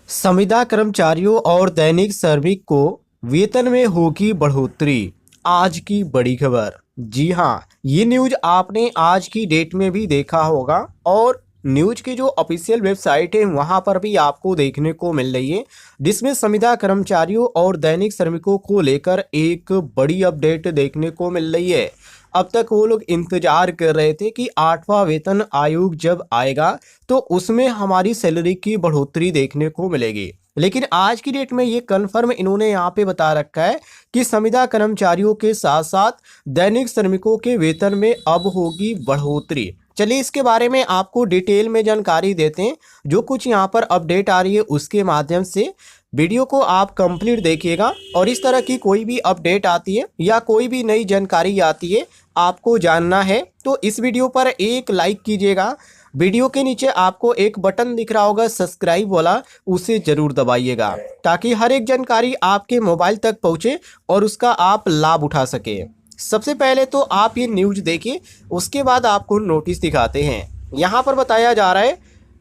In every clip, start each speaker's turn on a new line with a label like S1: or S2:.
S1: संविदा कर्मचारियों और दैनिक श्रमिक को वेतन में होगी बढ़ोतरी। आज की बड़ी खबर। जी हाँ, ये न्यूज आपने आज की डेट में भी देखा होगा और न्यूज की जो ऑफिशियल वेबसाइट है वहां पर भी आपको देखने को मिल रही है, जिसमें संविदा कर्मचारियों और दैनिक श्रमिकों को लेकर एक बड़ी अपडेट देखने को मिल रही है। अब तक वो लोग इंतजार कर रहे थे कि 8वां वेतन आयोग जब आएगा तो उसमें हमारी सैलरी की बढ़ोतरी देखने को मिलेगी। लेकिन आज की डेट में ये कन्फर्म इन्होंने यहाँ पे बता रखा है कि संविदा कर्मचारियों के साथ साथ दैनिक श्रमिकों के वेतन में अब होगी बढ़ोतरी। चलिए इसके बारे में आपको डिटेल में जानकारी देते हैं। जो कुछ यहाँ पर अपडेट आ रही है उसके माध्यम से वीडियो को आप कंप्लीट देखिएगा और इस तरह की कोई भी अपडेट आती है या कोई भी नई जानकारी आती है आपको जानना है तो इस वीडियो पर एक लाइक कीजिएगा। वीडियो के नीचे आपको एक बटन दिख रहा होगा सब्सक्राइब वाला, उसे जरूर दबाइएगा ताकि हर एक जानकारी आपके मोबाइल तक पहुंचे और उसका आप लाभ उठा सके। सबसे पहले तो आप ये न्यूज देखिए, उसके बाद आपको नोटिस दिखाते हैं। यहाँ पर बताया जा रहा है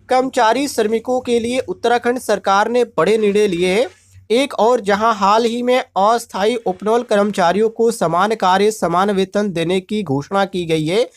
S1: कर्मचारी श्रमिकों के लिए उत्तराखंड सरकार ने बड़े निर्णय लिए हैं। एक और जहां हाल ही में अस्थायी उपनल कर्मचारियों को समान कार्य समान वेतन देने की घोषणा की गई है,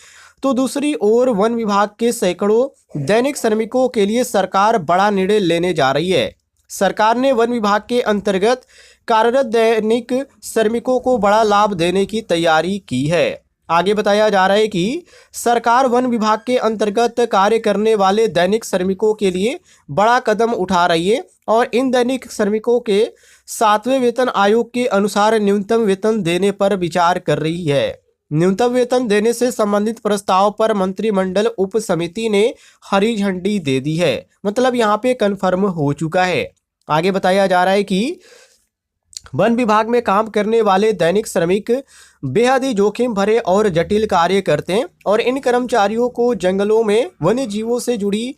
S1: तो दूसरी ओर वन विभाग के सैकड़ों दैनिक श्रमिकों के लिए सरकार बड़ा निर्णय लेने जा रही है। सरकार ने वन विभाग के अंतर्गत कार्यरत दैनिक श्रमिकों को बड़ा लाभ देने की तैयारी की है। आगे बताया जा रहा है कि सरकार वन विभाग के अंतर्गत कार्य करने वाले दैनिक श्रमिकों के लिए बड़ा कदम उठा रही है और इन दैनिक श्रमिकों के 7वें वेतन आयोग के अनुसार न्यूनतम वेतन देने पर विचार कर रही है। न्यूनतम वेतन देने से संबंधित प्रस्ताव पर मंत्रिमंडल उप समिति ने हरी झंडी दे दी है। मतलब यहाँ पे कन्फर्म हो चुका है। आगे बताया जा रहा है कि वन विभाग में काम करने वाले दैनिक श्रमिक बेहद ही जोखिम भरे और जटिल कार्य करते हैं और इन कर्मचारियों को जंगलों में वन्य जीवों से जुड़ी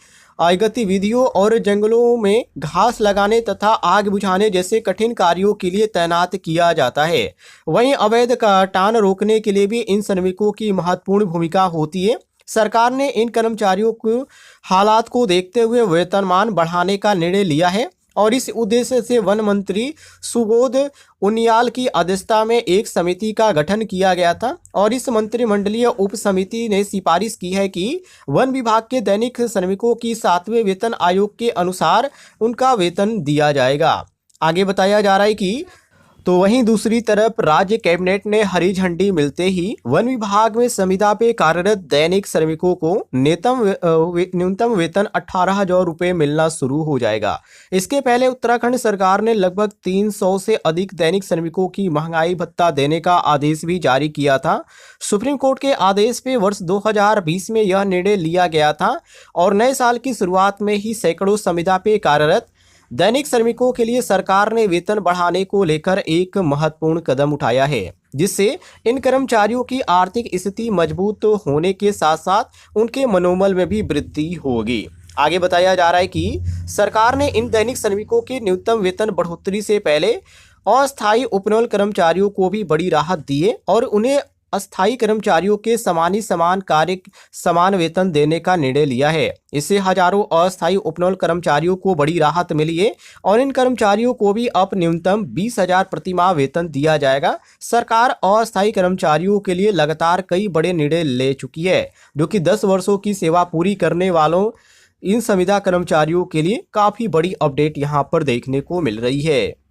S1: गतिविधियों और जंगलों में घास लगाने तथा आग बुझाने जैसे कठिन कार्यों के लिए तैनात किया जाता है। वहीं अवैध कटान रोकने के लिए भी इन श्रमिकों की महत्वपूर्ण भूमिका होती है। सरकार ने इन कर्मचारियों को हालात को देखते हुए वेतनमान बढ़ाने का निर्णय लिया है और इस उद्देश्य से वन मंत्री सुबोध उनियाल की अध्यक्षता में एक समिति का गठन किया गया था और इस मंत्रिमंडलीय उप समिति ने सिफारिश की है कि वन विभाग के दैनिक श्रमिकों की 7वें वेतन आयोग के अनुसार उनका वेतन दिया जाएगा। आगे बताया जा रहा है कि तो वहीं दूसरी तरफ राज्य कैबिनेट ने हरी झंडी मिलते ही वन विभाग में संविदा पे कार्यरत दैनिक श्रमिकों को न्यूनतम वेतन 18,000 रुपये मिलना शुरू हो जाएगा। इसके पहले उत्तराखंड सरकार ने लगभग 300 से अधिक दैनिक श्रमिकों की महंगाई भत्ता देने का आदेश भी जारी किया था। सुप्रीम कोर्ट के आदेश पे वर्ष 2020 में यह निर्णय लिया गया था और नए साल की शुरुआत में ही सैकड़ों संविदा पे कार्यरत दैनिक श्रमिकों के लिए सरकार ने वेतन बढ़ाने को लेकर एक महत्वपूर्ण कदम उठाया है, जिससे इन कर्मचारियों की आर्थिक स्थिति मजबूत होने के साथ साथ उनके मनोबल में भी वृद्धि होगी। आगे बताया जा रहा है कि सरकार ने इन दैनिक श्रमिकों की न्यूनतम वेतन बढ़ोतरी से पहले अस्थायी उपनल कर्मचारियों को भी बड़ी राहत दी है और उन्हें अस्थायी कर्मचारियों के समान कार्य समान वेतन देने का निर्णय लिया है। इससे हजारों अस्थायी उपनल कर्मचारियों को बड़ी राहत मिली है और इन कर्मचारियों को भी अब न्यूनतम 20,000 प्रति माह वेतन दिया जाएगा। सरकार अस्थायी कर्मचारियों के लिए लगातार कई बड़े निर्णय ले चुकी है, जो कि 10 वर्षों की सेवा पूरी करने वालों इन संविदा कर्मचारियों के लिए काफ़ी बड़ी अपडेट यहाँ पर देखने को मिल रही है।